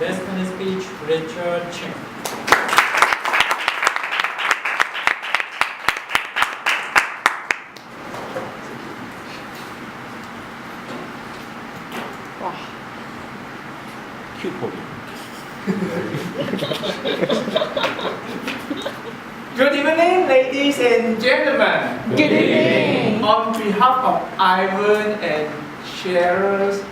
Best in Speech, Richard Ching. Cute pose. Good evening, ladies and gentlemen. Good evening. On behalf of Ivan and Cheryl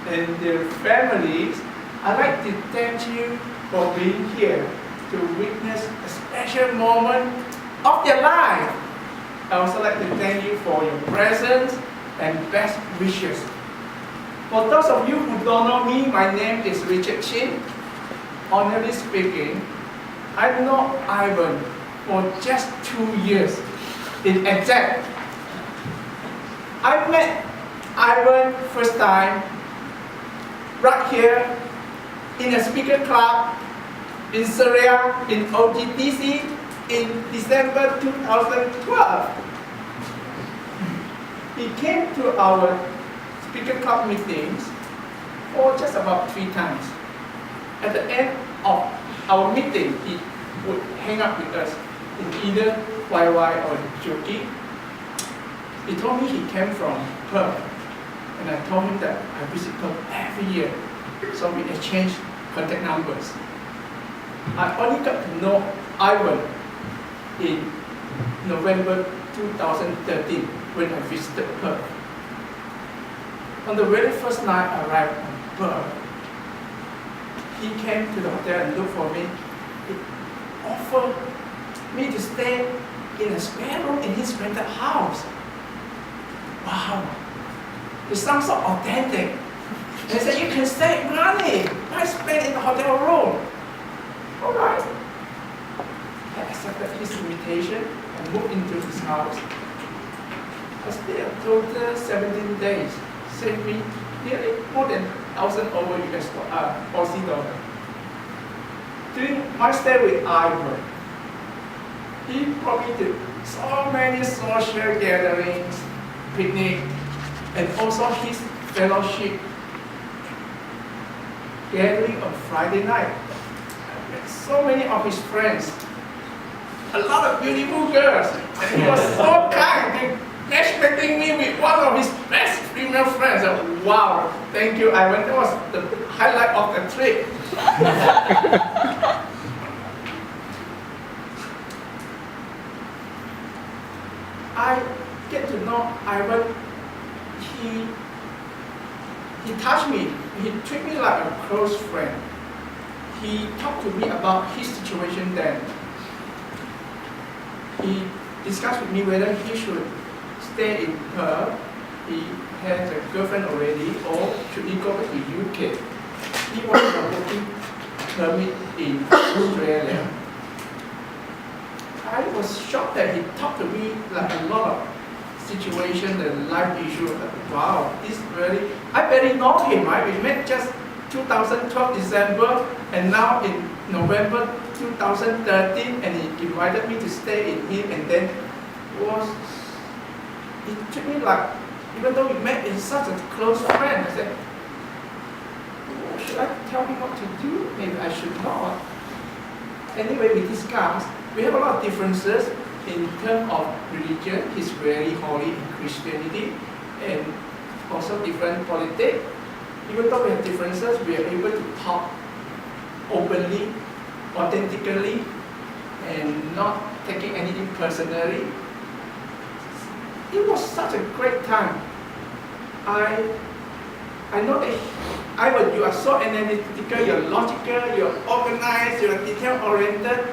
and their families, I'd like to thank you for being here to witness a special moment of their life. I also like to thank you for your presence and best wishes. For those of you who don't know me, my name is Richard Chin. Honestly speaking, I've known Ivan for just 2 years in exact. I met Ivan first time right here in a speaker club in Syria in OGTC in December 2012. He came to our speaker club meetings for just about 3 times. At the end of our meeting, he would hang out with us in either YY or Joki. He told me he came from Perth, and I told him that I visit Perth every year, so we exchanged contact numbers. I only got to know Ivan in November 2013 when I visited Perth. On the very first night I arrived in Perth, he came to the hotel and looked for me. He offered me to stay in a spare room in his rented house. Wow, it sounds so authentic. And he said, you can save money. Why spend in the hotel room? All right. I accepted his invitation and moved into his house. I stayed a total 17 days. Saved me nearly more than 1,000 over US Aussie dollar. During my stay with Ivan, he brought me to so many social gatherings, picnic, and also his fellowship gathering on Friday night. I met so many of his friends, a lot of beautiful girls, and he was so kind. Matchmaking me with one of his best female friends. Wow, thank you, Ivan. That was the highlight of the trip. I get to know Ivan. He touched me. He treated me like a close friend. He talked to me about his situation then. He discussed with me whether he should stay in Perth. He has a girlfriend already, or should he go back to UK? He wanted a working permit in Australia. I was shocked that he talked to me like a lot of situation and life issues. Wow, this really, I barely know him, right? We met just 2012 December, and now in November 2013, and he invited me to stay in him, and then he treated me like, even though we met in such a close friend, I said, oh, should I tell him what to do? Maybe I should not. Anyway, we discussed, we have a lot of differences in terms of religion. He's very holy in Christianity, and also different politics. Even though we have differences, we are able to talk openly, authentically, and not taking anything personally. It was such a great time. I know that Ivan, you are so analytical, you're logical, you're organized, you're detail-oriented.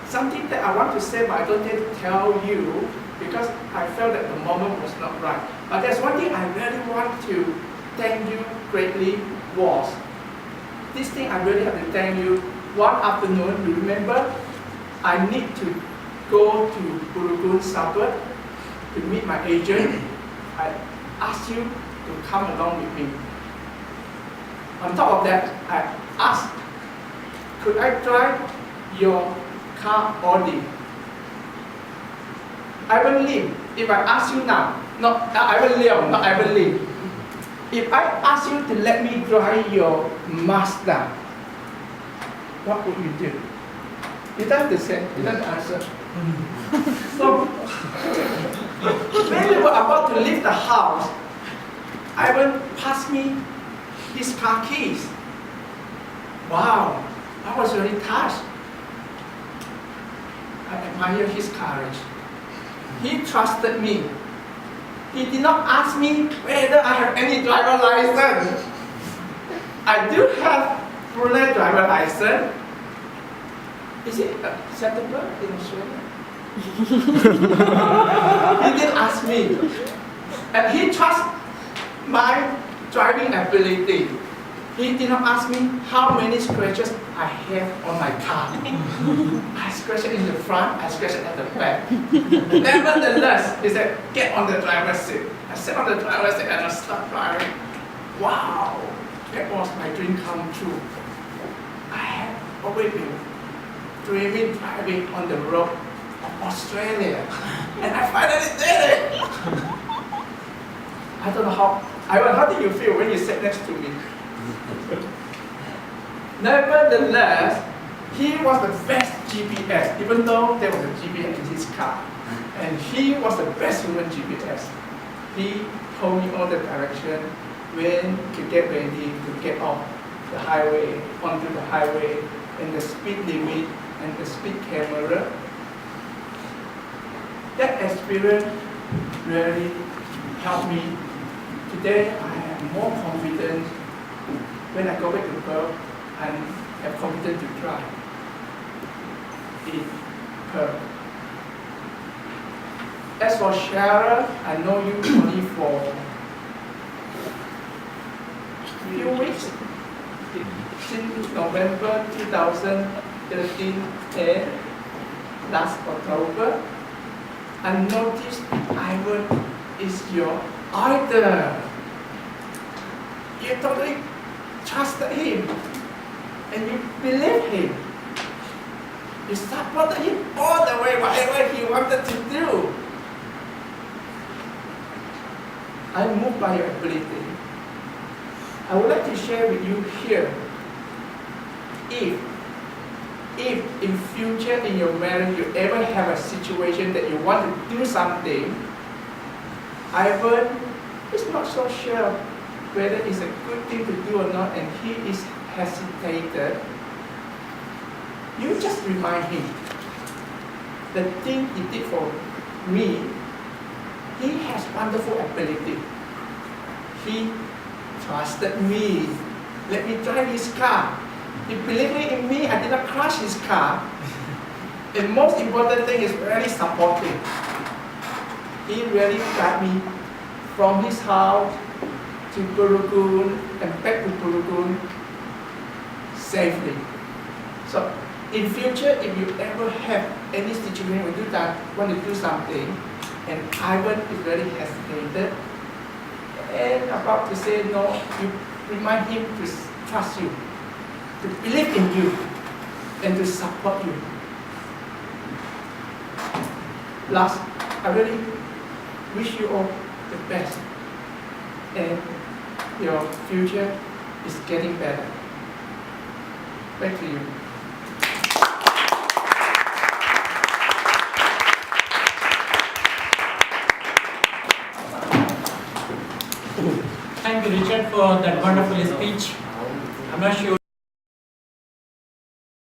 Something that I want to say, but I don't dare to tell you because I felt that the moment was not right. But there's one thing I really want to thank you greatly was, this thing I really have to thank you. One afternoon, you remember, I need to go to Burgoon suburb to meet my agent. I asked you to come along with me. On top of that, I asked, could I drive your car Audi? Ivan Lim, if I ask you now, not Ivan Liao, not Ivan Lim. if I ask you to let me drive your Mazda, what would you do? You don't have to say, you don't have to answer. So, when we were about to leave the house, Ivan passed me his car keys. Wow, I was really touched. I admire his courage. He trusted me. He did not ask me whether I have any driver license. I do have Brunei driver license. Is it acceptable in Australia? He didn't ask me. And he trusts my driving ability. He did not ask me how many scratches I have on my car. I scratched it in the front, I scratched it at the back. Nevertheless, he said, get on the driver's seat. I sat on the driver's seat and I started driving. Wow, that was my dream come true. I had always been dreaming driving on the road of Australia. And I finally did it. I don't know how did you feel when you sat next to me? Nevertheless, he was the best GPS, even though there was a GPS in his car. And he was the best human GPS. He told me all the direction, when to get ready to get off the highway, onto the highway, and the speed limit, and the speed camera. That experience really helped me. Today, I am more confident when I go back to Perth and have confidence to drive in Perth. As for Sharon, I know you only for a few weeks, since November 2013 and last October. I noticed Ivan is your idol. You totally trusted him and you believe him. You supported him all the way, whatever he wanted to do. I'm moved by your ability. I would like to share with you here, if in future in your marriage you ever have a situation that you want to do something, Ivan is not so sure whether it's a good thing to do or not, and he is hesitated, you just remind him the thing he did for me. He has wonderful ability. He trusted me. Let me drive his car. He believed in me. I did not crash his car. And most important thing is very supportive. He really got me from his house to Burgoon and back to Burgoon safely. So in future, if you ever have any situation where you want to do something, and Ivan is very hesitated and about to say no, you remind him to trust you, to believe in you, and to support you. Last, I really wish you all the best, and your future is getting better. Back to you. Thank you, Richard, for that wonderful speech. I'm not sure